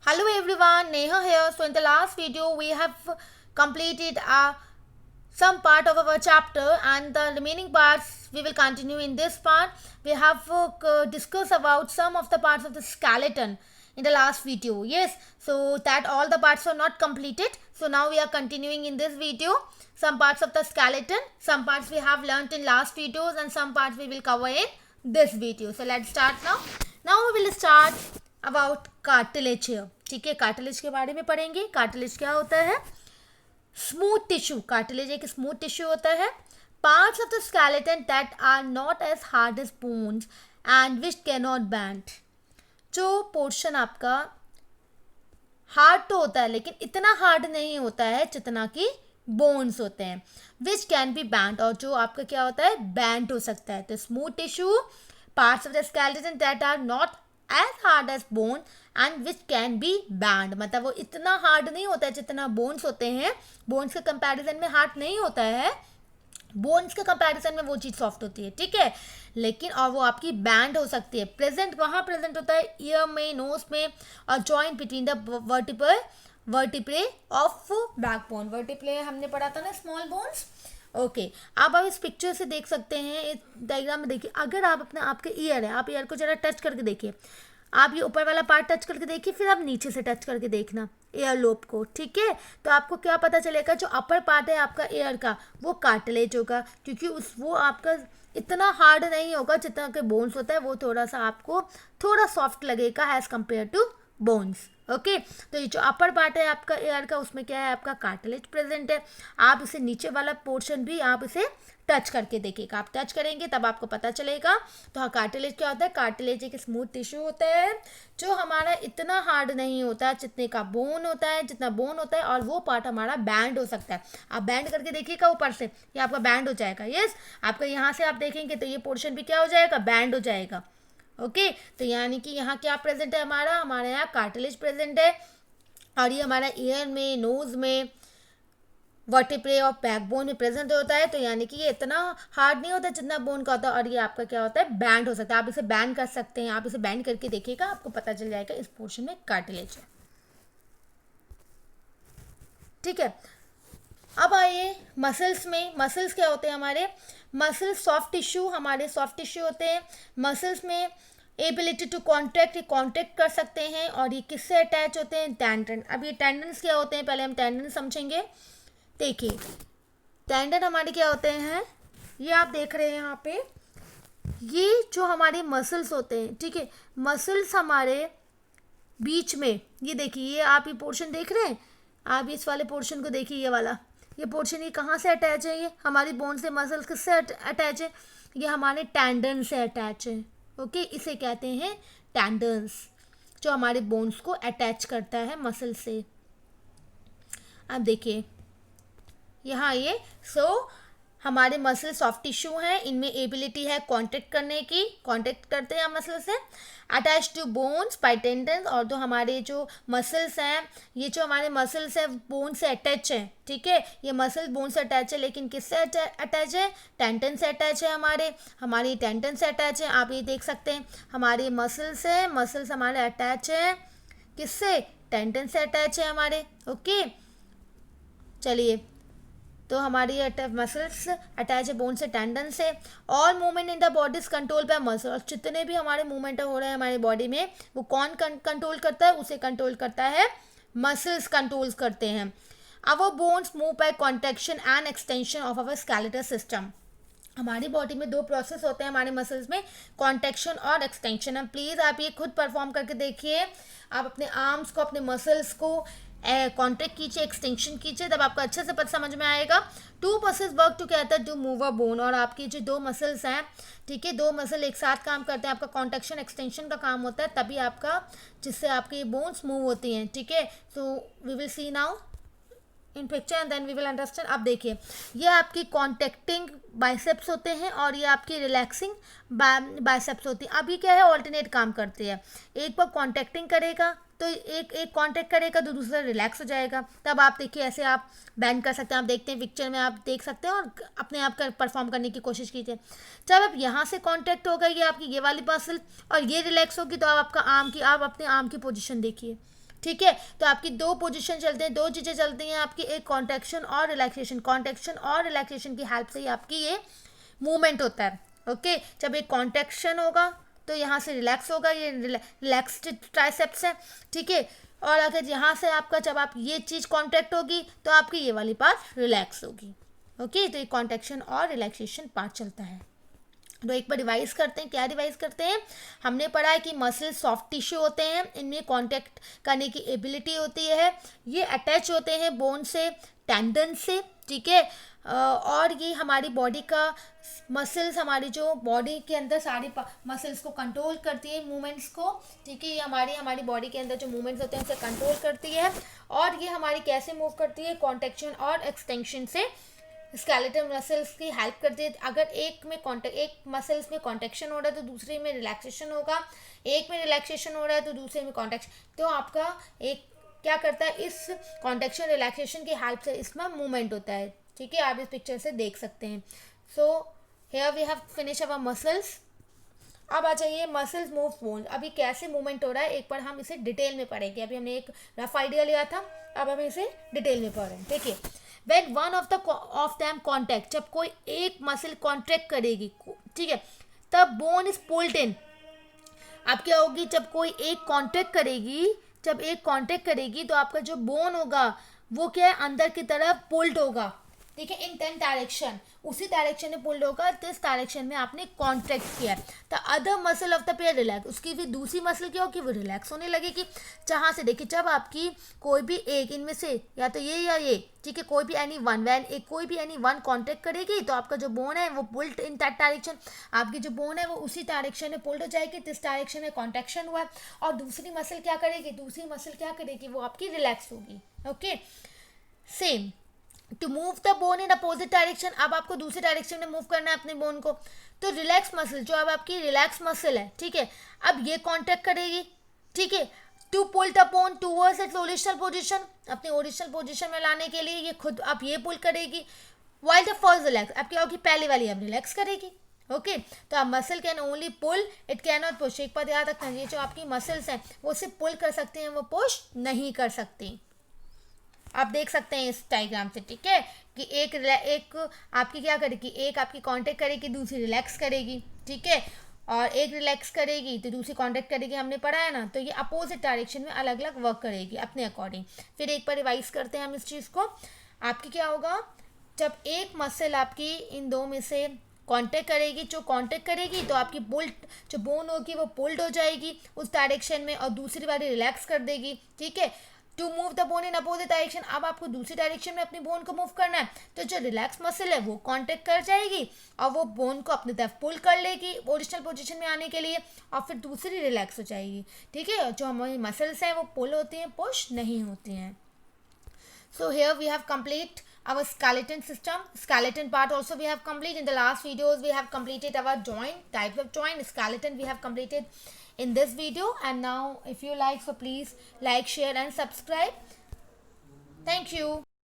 Hello everyone, Neha here. So in the last video we have completed some part of our chapter and the remaining parts we will continue in this part. We have discussed about some of the parts of the skeleton in the last video. Yes, so that all the parts are not completed. So now we are continuing in this video some parts of the skeleton. Some parts we have learnt in last videos and some parts we will cover in this video. So let's start now. Now we will start about cartilage. ठीक है, cartilage के बारे में पढ़ेंगे। Cartilage क्या होता है? Smooth tissue. Cartilage एक स्मूथ टिश्यू होता है। Parts of the skeleton that are not as hard as bones and which can not bend. जो पोर्शन आपका हार्ड तो होता है लेकिन इतना हार्ड नहीं होता है जितना कि बोन्स होते हैं। विच कैन बी बैंड, और जो आपका क्या होता है, बैंड हो सकता है। तो smooth tissue, parts of the skeleton that are not as hard as bone and which can be bend, मतलब वो इतना हार्ड नहीं होता है जितना बोन्स होते हैं। बोन्स के कंपैरिजन में हार्ड नहीं होता है, बोन्स के कंपैरिजन में वो चीज़ सॉफ्ट होती है। ठीक है, लेकिन और वो आपकी बैंड हो सकती है। प्रेजेंट वहाँ प्रेजेंट होता है ईयर में, नोज में, और joint between the vertebrae of backbone. Vertebrae हमने पढ़ा था ना, स्मॉल बोन्स। ओके, आप इस पिक्चर से देख सकते हैं, इस डायग्राम में देखिए। अगर आप अपने आपके ईयर है, आप ईयर को जरा टच करके देखिए। आप ये ऊपर वाला पार्ट टच करके देखिए, फिर आप नीचे से टच करके देखना एयर लोब को। ठीक है, तो आपको क्या पता चलेगा, जो अपर पार्ट है आपका एयर का वो कार्टिलेज होगा, क्योंकि वो आपका इतना हार्ड नहीं होगा जितना कि बोन्स होता है। वो थोड़ा सा आपको थोड़ा सॉफ्ट लगेगा as compare to bones. Okay, तो ये जो अपर पार्ट है आपका एयर का, उसमें क्या है, आपका कार्टिलेज प्रेजेंट है। आप इसे नीचे वाला पोर्शन भी आप इसे टच करके देखिएगा। आप टच करेंगे तब आपको पता चलेगा। तो हाँ, कार्टिलेज क्या होता है? कार्टिलेज एक स्मूथ टिश्यू होता है जो हमारा इतना हार्ड नहीं होता जितने का बोन होता है, जितना बोन होता है, और वो पार्ट हमारा बैंड हो सकता है। आप बैंड करके देखिएगा ऊपर से, ये आपका बैंड हो जाएगा। यस, आपका यहाँ से आप देखेंगे तो ये पोर्शन भी क्या हो जाएगा, बैंड हो जाएगा। ओके, तो यानी कि यहाँ क्या प्रेजेंट है, हमारे यहाँ कार्टिलेज प्रेजेंट है, और ये हमारा ईयर में, नोज में, वर्टिब्रे और बैकबोन में प्रेजेंट होता है। तो यानी कि ये इतना हार्ड नहीं होता जितना बोन का होता है, और ये आपका क्या होता है, बैंड हो सकता है। आप इसे बैंड कर सकते हैं, आप इसे बैंड करके देखिएगा, आपको पता चल जाएगा इस पोर्शन में कार्टिलेज है। ठीक है, अब आइए मसल्स में। मसल्स क्या होते हैं हमारे? मसल्स सॉफ्ट टिश्यू, हमारे सॉफ्ट टिश्यू होते हैं। मसल्स में एबिलिटी टू कॉन्ट्रैक्ट, ये कॉन्ट्रैक्ट कर सकते हैं, और ये किससे अटैच होते हैं? टेंडन। अब ये टेंडन्स क्या होते हैं, पहले हम टेंडन समझेंगे। देखिए, टेंडन हमारे क्या होते हैं, ये आप देख रहे हैं यहाँ पे, ये जो हमारे मसल्स होते हैं। ठीक है, मसल्स हमारे बीच में, ये देखिए, ये आप ये पोर्शन देख रहे हैं, आप इस वाले पोर्शन को देखिए, ये वाला ये पोर्शन, ये कहाँ से अटैच है? ये हमारी बोन से। मसल्स किससे अटैच है? ये हमारे टेंडन से अटैच है। ओके, इसे कहते हैं टेंडन्स, जो हमारे बोन्स को अटैच करता है मसल से। अब देखिए यहाँ ये हमारे मसल सॉफ्ट टिश्यू हैं, इनमें एबिलिटी है कांटेक्ट करने की, कांटेक्ट करते हैं मसल से। Attach to bones by tendons, और जो हमारे जो मसल्स हैं, ये जो हमारे मसल्स हैं बोन से अटैच हैं। ठीक है, ये मसल बोन से अटैच है, लेकिन किससे अटैच है? टेंडन से अटैच है। हमारी टेंडन से अटैच है। आप ये देख सकते हैं, हमारे मसल्स हैं, मसल्स हमारे अटैच हैं किससे? टेंडन से अटैच है हमारे। ओके, चलिए, तो हमारी मसल्स अटैच है बोन से, टेंडन से। All movement in the body is control by muscle, और जितने भी हमारे मूवमेंट हो रहे हैं हमारी बॉडी में, वो कौन कंट्रोल करता है? उसे कंट्रोल करता है मसल्स, कंट्रोल करते हैं। Our bones move by contraction and extension of our skeletal system. हमारी बॉडी में दो प्रोसेस होते हैं हमारे मसल्स में, कॉन्ट्रैक्शन और एक्सटेंशन। अब प्लीज़ आप ये खुद परफॉर्म करके देखिए। आप अपने आर्म्स को, अपने मसल्स को कॉन्ट्रैक्ट कीजिए, एक्सटेंशन कीजिए, तब आपको अच्छे से पता समझ में आएगा। Two muscles work together to move a bone, और आपकी जो दो मसल्स हैं, ठीक है, दो मसल एक साथ काम करते हैं। आपका कॉन्ट्रैक्शन एक्सटेंशन का काम होता है, तभी आपका, जिससे आपकी बोन्स मूव होती हैं। ठीक है, so we will see now in picture and then we will understand. अब देखिए, ये आपकी कॉन्ट्रैक्टिंग बाइसेप्स होते हैं, और ये आपकी रिलैक्सिंग बाइसेप्स होती है। अभी क्या है, ऑल्टरनेट काम करते हैं। एक बार कॉन्ट्रैक्टिंग करेगा तो एक कांटेक्ट करेगा तो दूसरा रिलैक्स हो जाएगा। तब आप देखिए, ऐसे आप बैंड कर सकते हैं। आप देखते हैं पिक्चर में, आप देख सकते हैं, और अपने आप का परफॉर्म करने की कोशिश कीजिए। जब आप यहाँ से कांटेक्ट होगा ये आपकी ये वाली मसल, और ये रिलैक्स होगी, तो आप अपने आर्म की पोजीशन देखिए। ठीक है। तो आपकी दो पोजीशन चलते हैं, दो चीज़ें चलती हैं आपकी, एक कॉन्ट्रैक्शन और रिलैक्सेशन। कॉन्ट्रैक्शन और रिलैक्सेशन की हेल्प से ही आपकी ये मूवमेंट होता है। ओके, जब एक कॉन्ट्रैक्शन होगा तो यहाँ से रिलैक्स होगा, ये रिलैक्स्ड ट्राइसेप्स है, ठीक है। और अगर यहाँ से आपका जब आप ये चीज़ कॉन्ट्रैक्ट होगी तो आपकी ये वाली पार्ट रिलैक्स होगी। ओके, तो ये कॉन्ट्रैक्शन और रिलैक्सेशन पार्ट चलता है। तो एक बार रिवाइज करते हैं, क्या रिवाइज करते हैं। हमने पढ़ा है कि मसल सॉफ्ट टिश्यू होते हैं, इनमें कांटेक्ट करने की एबिलिटी होती है, ये अटैच होते हैं बोन से, टेंडन से, ठीक है। और ये हमारी बॉडी का मसल्स, हमारी जो बॉडी के अंदर सारी मसल्स को कंट्रोल करती है, मूवमेंट्स को, ठीक है। ये हमारी बॉडी के अंदर जो मूवमेंट्स होते हैं उसे कंट्रोल करती है। और ये हमारी कैसे मूव करती है, कॉन्ट्रैक्शन और एक्सटेंशन से स्केलेटल मसल्स की हेल्प करती है। अगर एक मसल्स में कॉन्ट्रैक्शन हो रहा है तो दूसरे में रिलैक्सेशन होगा, एक में रिलैक्सेशन हो रहा है तो दूसरे में कॉन्ट्रैक्शन। तो आपका एक क्या करता है, इस कॉन्ट्रैक्शन रिलैक्सेशन की हेल्प से इसमें मूवमेंट होता है, ठीक है। आप इस पिक्चर से देख सकते हैं। So here we have finish our muscles. अब आ जाइए मसल्स मूव बोन। अभी कैसे मूवमेंट हो रहा है एक बार हम इसे डिटेल में पढ़ेंगे। अभी हमने एक रफ आइडिया लिया था, अब हम इसे डिटेल में पढ़ रहे हैं। देखिए, when one of them contact, जब कोई एक मसल कॉन्ट्रैक्ट करेगी, ठीक है, तब बोन इज पुल्ड इन। अब क्या होगी, जब कोई एक कॉन्ट्रैक्ट करेगी, जब एक कॉन्ट्रैक्ट करेगी तो आपका जो बोन होगा वो क्या है, अंदर की तरफ पुल्ड होगा, ठीक है, इन 10 डायरेक्शन, उसी डायरेक्शन में पुल्ड होगा जिस डायरेक्शन में आपने कॉन्ट्रैक्ट किया है। The other muscle of the pair relax, उसकी भी दूसरी मसल क्या होगी, वो रिलैक्स होने लगेगी। जहाँ से देखिए, जब आपकी कोई भी एक इनमें से या तो ये या ये, ठीक है, कोई भी एनी वन, वैन एक कोई भी एनी वन कॉन्ट्रैक्ट करेगी तो आपका जो बोन है वो पुल्ड इन दैट डायरेक्शन, आपकी जो बोन है वो उसी डायरेक्शन में पुल्ड हो जाएगी जिस डायरेक्शन में कॉन्ट्रैक्शन हुआ है। और दूसरी मसल क्या करेगी, दूसरी मसल क्या करेगी, वो आपकी रिलैक्स होगी। Okay, same to move the bone in opposite direction. अब आपको दूसरी डायरेक्शन में मूव करना है अपने बोन को, तो रिलैक्स मसल जो अब आपकी रिलैक्स मसल है, ठीक है, अब ये कॉन्ट्रैक्ट करेगी, ठीक है, to pull the bone towards its original position, अपने ओरिजिनल पोजीशन में लाने के लिए ये खुद अब ये पुल करेगी। व्हाइल द फर्स्ट रिलैक्स, अब क्या होगी, पहली वाली अब रिलैक्स करेगी। ओके, तो आप muscle can only pull, it can not push. एक बात याद रखना, ये जो आपकी मसल्स हैं वो सिर्फ पुल कर सकते हैं, वो पुश नहीं कर सकती। आप देख सकते हैं इस डायग्राम से, ठीक है, कि एक आपकी क्या करेगी, एक आपकी कांटेक्ट करेगी, दूसरी रिलैक्स करेगी, ठीक है, और एक रिलैक्स करेगी तो दूसरी कांटेक्ट करेगी, हमने पढ़ा है ना। तो ये अपोजिट डायरेक्शन में अलग अलग वर्क करेगी अपने अकॉर्डिंग। फिर एक बार रिवाइज करते हैं हम इस चीज़ को। आपकी क्या होगा, जब एक मसल आपकी इन दो में से कांटेक्ट करेगी, जो कांटेक्ट करेगी तो आपकी पुल्ड जो बोन होगी वो पुल्ड हो जाएगी उस डायरेक्शन में, और दूसरी वाली रिलैक्स कर देगी, ठीक है। To move the bone in opposite direction, अब आपको दूसरी डायरेक्शन में अपनी बोन को मूव करना है, तो जो रिलैक्स मसल है वो कांटेक्ट कर जाएगी और वो बोन को अपनी तरफ पुल कर लेगी ओरिजिनल पोजीशन में आने के लिए, और फिर दूसरी रिलैक्स हो जाएगी, ठीक है। जो हमारी मसल्स हैं वो पुल होती हैं, पुश नहीं होती हैं। So here we have complete our skeleton system. Skeleton part also we have complete. In the last videos we have completed our joint, types of joint. Skeleton we have completed in this video. And now if you like, so please like, share and subscribe. Thank you.